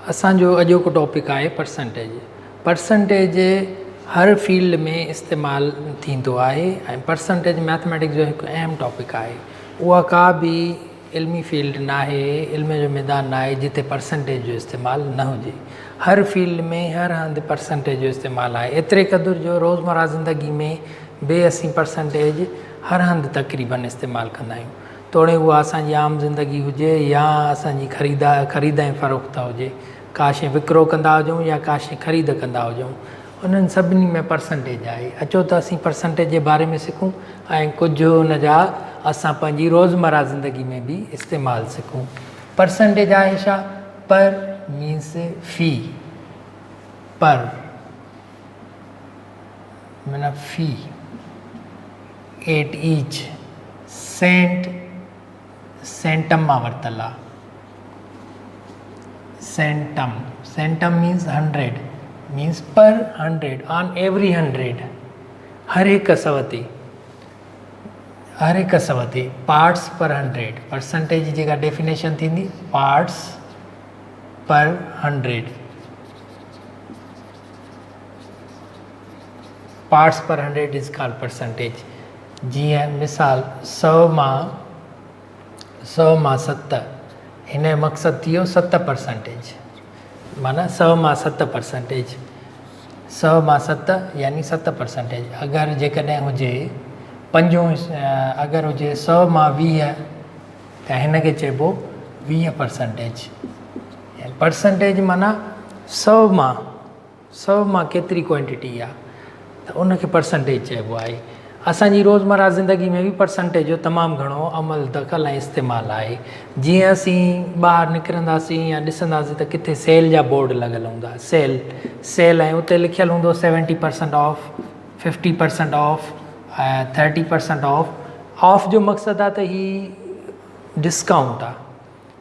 असांजो अॼोको टॉपिक आहे percentage. Percentage हर फील्ड में इस्तेमालु थींदो आहे ऐं परसेंटेज मैथमेटिक्स जो हिकु अहम टॉपिक आहे। उहा का बि इल्मी फील्ड न आहे, इल्म जो मैदान न आहे जिते परसेंटेज जो इस्तेमालु न हुजे। हर फील्ड में हर हंधि परसेंटेज जो इस्तेमालु आहे। एतिरे क़दुरु जो रोज़मर्रा ज़िंदगी में बेअसी परसेंटेज हर हंधि तक़रीबन इस्तेमालु कंदा आहियूं। तोड़े उहा असांजी आम ज़िंदगी हुजे या असांजी ख़रीद ऐं फ़रोख़्त हुजे, का शइ विकिरो कंदा हुजूं या का शइ ख़रीद कंदा हुजूं, उन्हनि सभिनी में परसेंटेज आहे। अचो त असीं परसेंटेज जे बारे में सिखूं ऐं कुझु उन जा असां पंहिंजी रोज़मर्रा ज़िंदगी में बि इस्तेमालु सिखूं। परसेंटेज आहे छा? पर मीन्स फ़ी, पर माना फ़ी, एट ईच, सेंट, सेंटम मां वरितल आहे। सेंटम, सेंटम मीन्स 100, मीन्स पर 100, ऑन एवरी 100, हर हिकु सौ ते, हर हिकु सौ ते, पार्ट्स पर 100। परसेंटेज जेका डेफिनेशन थींदी, पार्ट्स पर 100, पार्ट्स पर 100 इज़ कॉल्ड परसेंटेज। जीअं मिसाल 100 मां 7, हिन जो मक़सदु थी वियो 7 परसेंटेज, माना 100 मां 7 परसेंटेज, 100 मां 7 यानी 7 परसेंटेज। अगरि जेकॾहिं हुजे पंजो, अगरि हुजे 100 मां 20 त हिन खे चइबो 20 परसेंटेज। परसेंटेज माना 100 मां केतिरी क्वांटिटी आहे त उनखे परसेंटेज चइबो आहे। असांजी रोज़मर्रा ज़िंदगी में बि परसेंटेज जो तमामु घणो अमल दख़ल ऐं इस्तेमालु आहे। जीअं असीं ॿाहिरि निकिरंदासीं या ॾिसंदासीं त किथे सेल जा बोर्ड लॻल हूंदा, सेल ऐं उते लिखियलु हूंदो 70% ऑफ, 50% ऑफ, 30% ऑफ। ऑफ जो मक़सदु आहे त ही डिस्काउंट आहे।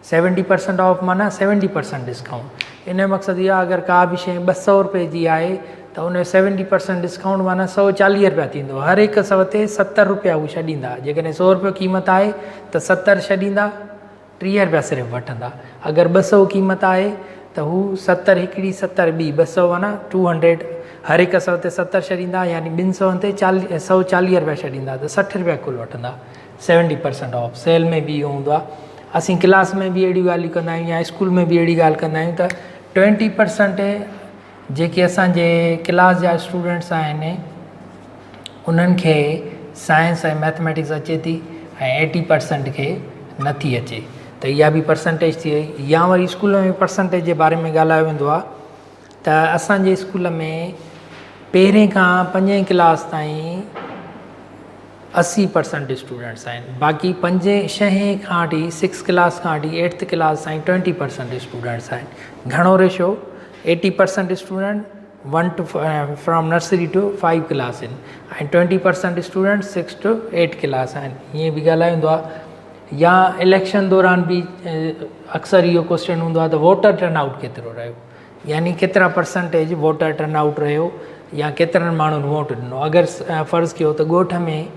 70% ऑफ माना 70% डिस्काउंट। इन जो मक़सदु इहो आहे अगरि का बि शइ 200 रुपए जी आहे त उन जो 70% डिस्काउंट माना 140 रुपया थींदो। हर हिकु सौ ते 70 रुपया उहे छॾींदा। जेकॾहिं 100 रुपयो क़ीमत आहे त 70 छॾींदा, 30 रुपया सिर्फ़ु वठंदा। अगरि 200 क़ीमत आहे त हू 70 हिकिड़ी, 70 ॿी, 200 माना 200, हर हिकु सौ ते 70 छॾींदा, यानी 200 ते 140 रुपया छॾींदा त 60 रुपया कुल वठंदा। 70% ऑफ। सेल में बि इहो हूंदो आहे। असीं क्लास में बि अहिड़ी ॻाल्हियूं कंदा आहियूं या स्कूल में बि अहिड़ी ॻाल्हि कंदा आहियूं त 20% जेके असांजे क्लास जा स्टूडेंट्स आहिनि उन्हनि खे साइंस ऐं मैथमेटिक्स अचे थी ऐं 80% खे नथी अचे, त इहा बि परसेंटेज थी वई। या वरी स्कूल में परसेंटेज जे बारे में ॻाल्हायो वेंदो आहे त असांजे स्कूल में पहिरें खां 5वीं क्लास ताईं 80% स्टूडेंट्स आहिनि। बाक़ी 5, 6 खां वठी 6 क्लास खां वठी 8th क्लास ताईं 20% स्टूडेंट्स आहिनि। घणो ratio? 80% student from nursery to 5 class आहिनि ऐं 20% स्टूडेंट 6 to 8 क्लास आहिनि। ईअं बि ॻाल्हाईंदो आहे। या इलेक्शन दौरान बि अक्सर इहो क्वेश्चन हूंदो आहे त वोटर टर्नआउट केतिरो रहियो, यानी केतिरा परसेंटेज वोटर टर्नआउट रहियो या केतिरनि माण्हुनि वोट ॾिनो। अगरि फ़र्ज़ु कयो त ॻोठ में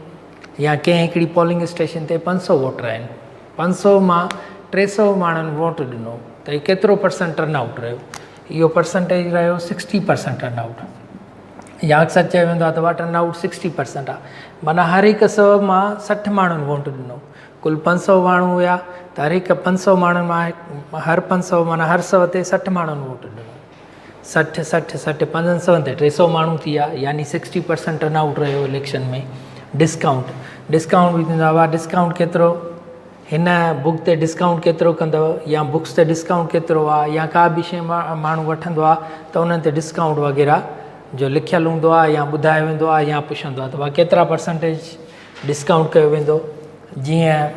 या कंहिं हिकिड़ी पोलिंग स्टेशन ते 500 वोटर आहिनि, 500 मां 300 माण्हुनि वोट ॾिनो त हीउ केतिरो परसेंट टर्नआउट रहियो? इहो परसेंटेज रहियो 60% टर्नआउट। या अक्सर चयो वेंदो आहे त उहा टर्नआउट 60% आहे, माना हर हिकु 100 मां 60 माण्हुनि वोट ॾिनो। कुल 500 माण्हू हुया त हर हिकु 500 माण्हुनि मां हर 500 माना हर 100 ते 60 माण्हुनि वोट ॾिनो। 60, 60, 60, 500 ते 300 माण्हू थी विया, यानी 60% टर्नआउट रहियो इलेक्शन में। डिस्काउंट बि थींदो आहे। डिस्काउंट केतिरो? हिन बुक ते डिस्काउंट केतिरो कंदव, या बुक्स ते डिस्काउंट केतिरो आहे, या का बि शइ माण्हू वठंदो आहे त उन्हनि ते डिस्काउंट वग़ैरह जो लिखियलु हूंदो आहे या ॿुधायो वेंदो आहे या पुछंदो आहे त उहा केतिरा परसेंटेज डिस्काउंट कयो वेंदो। जीअं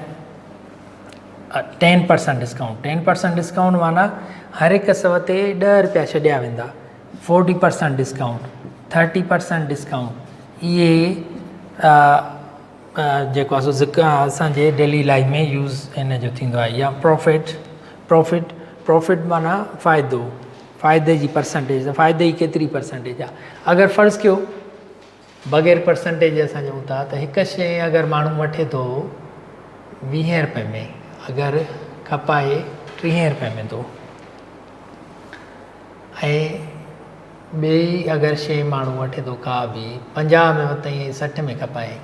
10% डिस्काउंट। 10% डिस्काउंट माना हर हिकु 100 ते 10 रुपया छॾिया वेंदा। 40% डिस्काउंट, 30% डिस्काउंट। इहे जेको आहे सो असांजे डेली लाइफ में यूज़ हिन जो थींदो आहे। या प्रॉफिट माना फ़ाइदे जी परसेंटेज, त फ़ाइदे जी केतिरी परसेंटेज आहे। अगरि फ़र्ज़ु कयो बग़ैर परसेंटेज असां चऊं था त हिकु शइ अगरि माण्हू वठे थो 20 रुपए में, अगरि खपाए 30 रुपए में थो, ऐं ॿी अगरि शइ माण्हू वठे थो का बि 50 में वरितई 60 में खपाए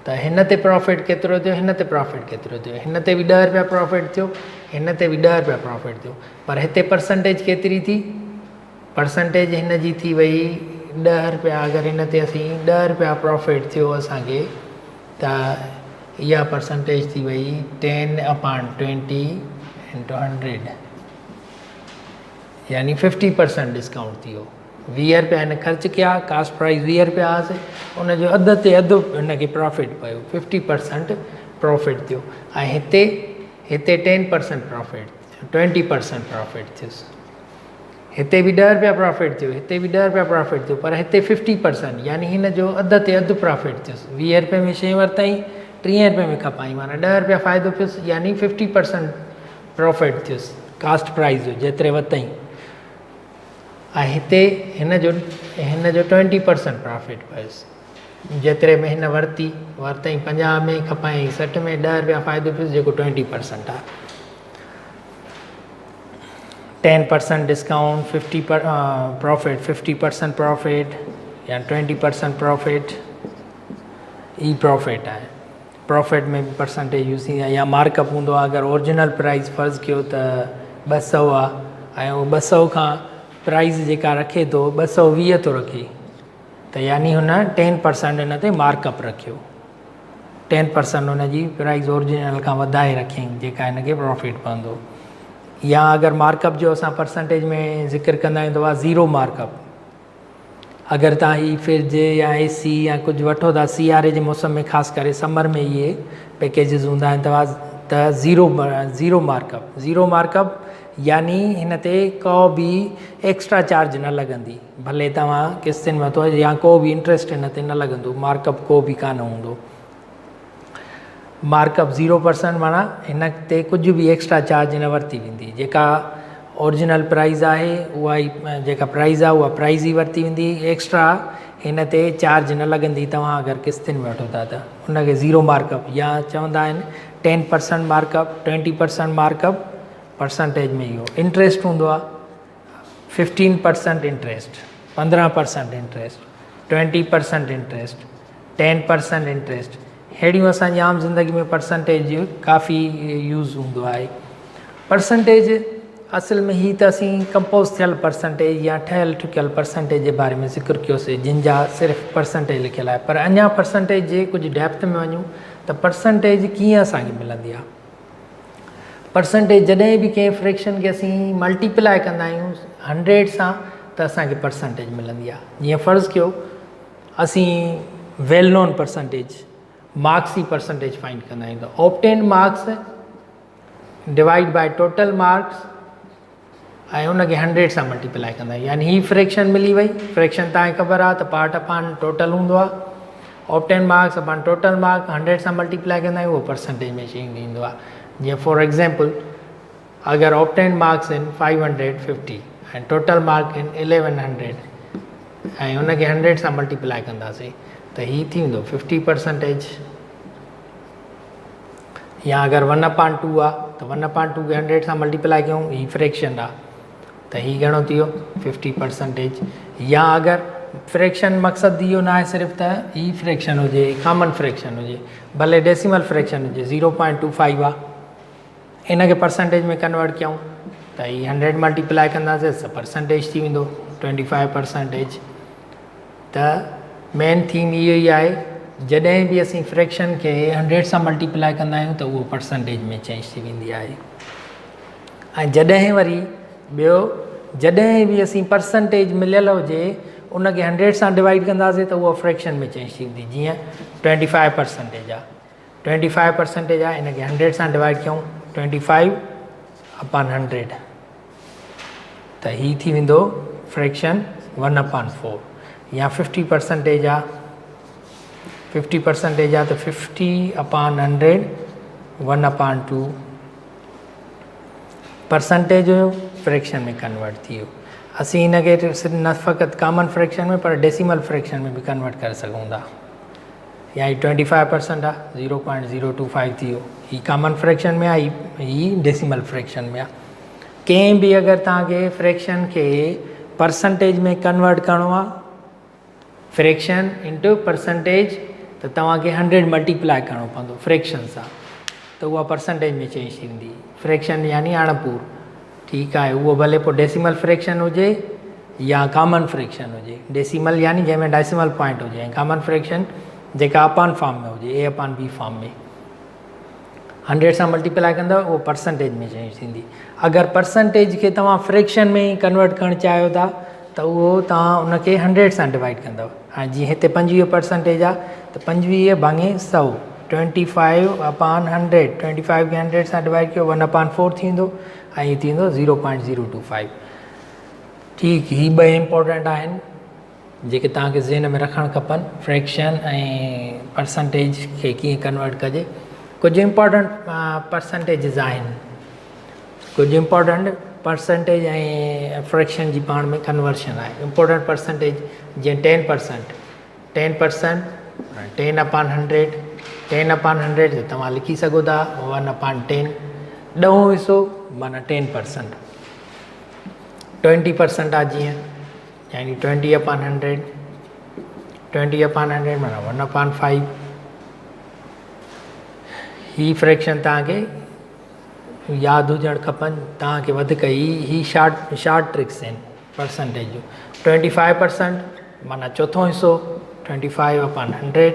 त हिन ते प्रॉफिट केतिरो थियो, हिन ते प्रॉफिट केतिरो थियो, हिन ते बि 10 रुपया प्रॉफिट थियो, हिन ते बि 10 रुपया प्रॉफिट थियो, पर हिते परसेंटेज केतिरी थी, परसेंटेज हिन जी थी वई 10 रुपया। अगरि हिन ते असीं 10 रुपया प्रॉफिट थियो असांखे त इहा परसेंटेज थी वई 10/20 × 100 यानी 50% डिस्काउंट थी वियो। 20 रुपया हिन ख़र्च कया, कास्ट प्राइस 20 रुपया हुआसीं, उनजो अधु ते अधु हिनखे प्रॉफिट पियो, 50% प्रॉफिट थियो। ऐं हिते 10% प्रॉफिट, 20% प्रॉफिट थियुसि। हिते बि 10 रुपया प्रॉफिट थियो, हिते बि 10 रुपया प्रॉफिट थियो, पर हिते 50% यानी हिन जो अधु ते अधु प्रॉफिट थियुसि। 20 रुपये में शइ वरितई, 30 रुपये में खपाई, माना 10 रुपया फ़ाइदो थियुसि, यानी 50% प्रॉफिट थियुसि कास्ट प्राइस जो जेतिरे वरितई। ऐं हिते हिन जो 20% प्रॉफिट पियुसि, जेतिरे में हिन वरितई 50 में खपाई 60 में, 10 रुपया फ़ाइदो पियुसि जेको 20% आहे। 10% डिस्काउंट, 50 प्रॉफिट, 50% प्रॉफिट या 20% प्रॉफिट, ई प्रॉफिट आहे। प्रॉफिट में बि परसेंटेज यूज़ थींदी आहे या मार्कअप हूंदो आहे। अगरि ओरिजिनल प्राइस फ़र्ज़ु कयो त 200 आहे ऐं उहो 200 खां प्राइस जेका रखे थो 220 थो रखे, त यानी हुन 10% हिन ते मार्कअप रखियो, 10% हुन जी प्राइस ओरिजिनल खां वधाए रखियईं जेका हिनखे प्रॉफिट पवंदो। या अगरि मार्कअप जो असां परसेंटेज में ज़िक्र कंदा आहियूं त उहा ज़ीरो मार्कअप। अगरि तव्हां ही फ्रिज या AC या कुझु वठो था सियारे जे मौसम में, ख़ासि करे समर में इहे पैकेजिस हूंदा आहिनि त ज़ीरो मार्कअप। ज़ीरो मार्कअप यानी हिन ते को बि एक्स्ट्रा चार्ज न लॻंदी, भले तव्हां किस्तुनि में वठो या को बि इंट्रस्ट हिन ते न लॻंदो, मार्कअप को बि कान हूंदो। मार्कअप 0% माना हिन ते कुझु बि एक्स्ट्रा चार्ज न वरिती वेंदी, जेका ओरिजिनल प्राइस आहे उहा ई, जेका प्राइस आहे उहा प्राइस ई वरिती वेंदी, एक्स्ट्रा हिन ते चार्ज न लॻंदी तव्हां अगरि किस्तुनि में वठो था त उनखे ज़ीरो मार्कअप या चवंदा आहिनि। 10% मार्कअप, 20% मार्कअप, परसेंटेज में इहो इंट्रस्ट हूंदो आहे 15% इंट्रस्ट, 15% इंट्रस्ट, 20% इंट्रस्ट, 10% इंट्रस्ट। अहिड़ियूं असांजी आम ज़िंदगी में परसेंटेज काफ़ी यूज़ हूंदो आहे। परसेंटेज असल में ही त असीं कंपोज़ थियल परसेंटेज या ठहियल ठुकियल परसेंटेज जे बारे में ज़िक्र कयोसीं, जिन जा सिर्फ़ु परसेंटेज लिखियलु आहे। पर अञा परसेंटेज जे कुझु डेप्थ में वञूं त परसेंटेज कीअं असांखे मिलंदी आहे। परसेंटेज जॾहिं बि कंहिं फ्रैक्शन खे असीं मल्टीप्लाए कंदा आहियूं 100 सां त असांखे परसेंटेज मिलंदी आहे। जीअं फ़र्ज़ु कयो असीं वेल नोन परसेंटेज मार्क्स जी परसेंटेज फाइंड कंदा आहियूं त obtain marks divide by total marks ऐं उनखे 100 सां मल्टीप्लाए कंदा आहियूं, यानी ही फ्रैक्शन मिली वई। फ्रैक्शन तव्हांखे ख़बर आहे त पार्ट अपॉन टोटल हूंदो आहे, obtain marks upon total marks 100 सां मल्टीप्लाए कंदा आहियूं, उहो परसेंटेज में चेंज ईंदो आहे। जीअं फॉर एग्ज़ाम्पल अगरि ऑब्टेन मार्क्स आहिनि 550 ऐं टोटल मार्क आहिनि 1100 ऐं उनखे 100 सां मल्टीप्लाए कंदासीं त ही थी वेंदो 50%। या अगरि 1/2 आहे त 1/2 खे 100 सां मल्टीप्लाए कयूं, ही फ्रैक्शन आहे त ही घणो थी वियो 50%। या अगरि फ्रैक्शन मक़सदु इहो न आहे सिर्फ़ु त ही फ्रैक्शन हुजे, कॉमन फ्रैक्शन हुजे, भले डेसिमल फ्रैक्शन हुजे 0.25 आहे, इनखे परसेंटेज में कन्वर्ट कयूं त ही 100 मल्टीप्लाए कंदासीं त परसेंटेज थी वेंदो 25%। त मेन थीम इहो ई आहे, जॾहिं बि असीं फ्रैक्शन खे 100 सां मल्टीप्लाए कंदा आहियूं त उहो परसेंटेज में चेंज थी वेंदी आहे। ऐं जॾहिं वरी ॿियो, जॾहिं बि असीं परसेंटेज मिलियल हुजे उनखे 100 सां डिवाइड कंदासीं त उहो फ्रैक्शन में चेंज थी वेंदी। जीअं 25% आहे, 25% आहे, इनखे 100 सां डिवाइड कयूं 25/100 त ही थी वेंदो फ्रैक्शन 1/4। या 50% आहे, 50% आहे त 50/100 1/2 परसेंटेज हुयो फ्रैक्शन में कन्वर्ट थी वियो। असीं हिनखे न फ़क़ति कॉमन फ्रैक्शन में पर डेसिमल फ्रैक्शन में बि कन्वर्ट करे सघूं था। या ही 25% आहे 0.025 थी वियो, ही कॉमन फ्रैक्शन में आहे, ही डेसिमल फ्रैक्शन में आहे। कंहिं बि अगरि तव्हांखे फ्रैक्शन खे परसेंटेज में कन्वर्ट करिणो आहे, फ्रैक्शन इंटू परसेंटेज, त तव्हांखे 100 मल्टीप्लाई करिणो पवंदो फ्रैक्शन सां, त उहा परसेंटेज में चेंज थींदी। फ्रैक्शन यानी अणपूर, ठीकु आहे, उहो भले पोइ डेसिमल फ्रैक्शन हुजे या कॉमन फ्रैक्शन हुजे। डेसिमल यानी जंहिंमें डेसिमल पॉइंट हुजे, ऐं कॉमन फ्रैक्शन जेका अपान फॉर्म में हुजे, A/B फॉर्म में। 100 सां मल्टीप्लाई कंदव उहो परसेंटेज में चेंज थींदी। अगरि परसेंटेज खे तव्हां फ्रैक्शन में ई कन्वर्ट करणु चाहियो था त उहो तव्हां उनखे 100 सां डिवाइड कंदव। हाणे जीअं हिते 25% आहे त 25 भाङे 100, 25/100, 25 खे 100 सां डिवाइड कयो 1/4 थींदो, ऐं हीअ थींदो 0.025। ठीकु, ही ॿ इम्पोर्टेंट आहिनि जेके तव्हांखे ज़हन में रखणु खपनि, फ्रैक्शन ऐं परसेंटेज खे कीअं कन्वर्ट कजे। कुझु इम्पोर्टेंट परसेंटेजिस आहिनि, कुझु इम्पोर्टेंट परसेंटेज ऐं फ्रैक्शन जी पाण में कन्वर्शन आहे। इम्पोर्टेंट परसेंटेज जीअं 10%, 10%, 10/100, 10/100 त तव्हां लिखी सघो था 1/10, 10 हिसो माना 10%। 20% आहे जीअं, यानी 20/100, 20/100 माना 1/5। ही फ्रैक्शन तव्हांखे यादि हुजणु खपनि, तव्हांखे वधीक ही शार्ट ट्रिक्स आहिनि परसेंटेज जो। 25% माना चोथों हिसो, 25/100,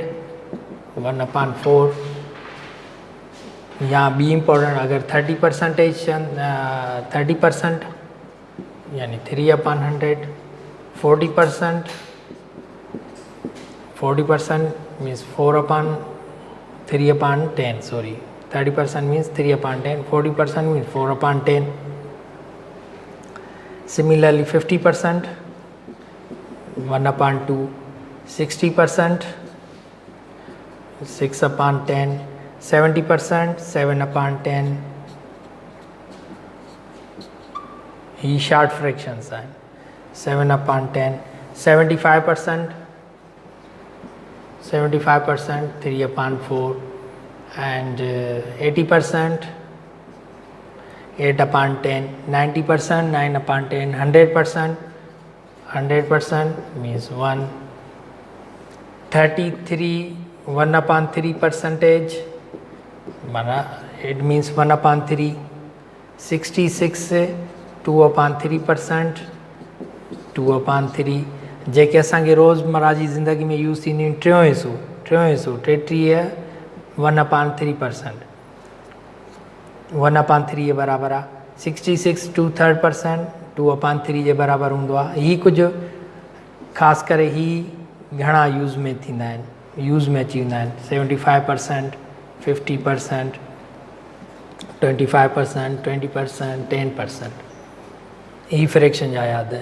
1/4। या ॿी इम्पोर्टेंट, अगरि 30% यानी 3/100, 40% means 3/10, sorry, 30% means 3/10, 40% means 4/10. Similarly, 50%, 1/2, 60%, 6/10, 70%, 7/10. He short fractions are 7/10, 75%, 3/4. And 80%, 8/10, 90%, 9/10, 100% means 1, 33, 1/3%, it means 1/3, 66, 2/3%, 2/3, जेके असांखे रोज़मर्रा जी ज़िंदगी में यूज़ थींदियूं आहिनि, टियों हिसो 33, 1/3%, 1/3 जे बराबरि आहे। 66 2/3%, 2/3 जे बराबरि हूंदो आहे। ही कुझु ख़ासि करे ही घणा यूज़ में थींदा आहिनि, यूज़ में अची वेंदा आहिनि। 75%, 50%, 25%, 20%, 10%, ही फ्रैक्शन जा यादि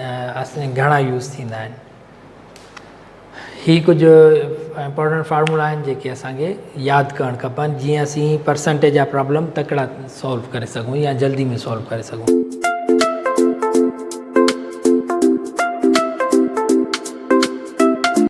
घणा यूज़ थींदा आहिनि। ही कुझु इंपॉर्टेंट फार्मूला आहिनि जेके असांखे यादि करणु खपनि, जीअं असीं परसेंटेज जा प्रॉब्लम तकिड़ा सॉल्व करे सघूं या जल्दी में सॉल्व करे सघूं।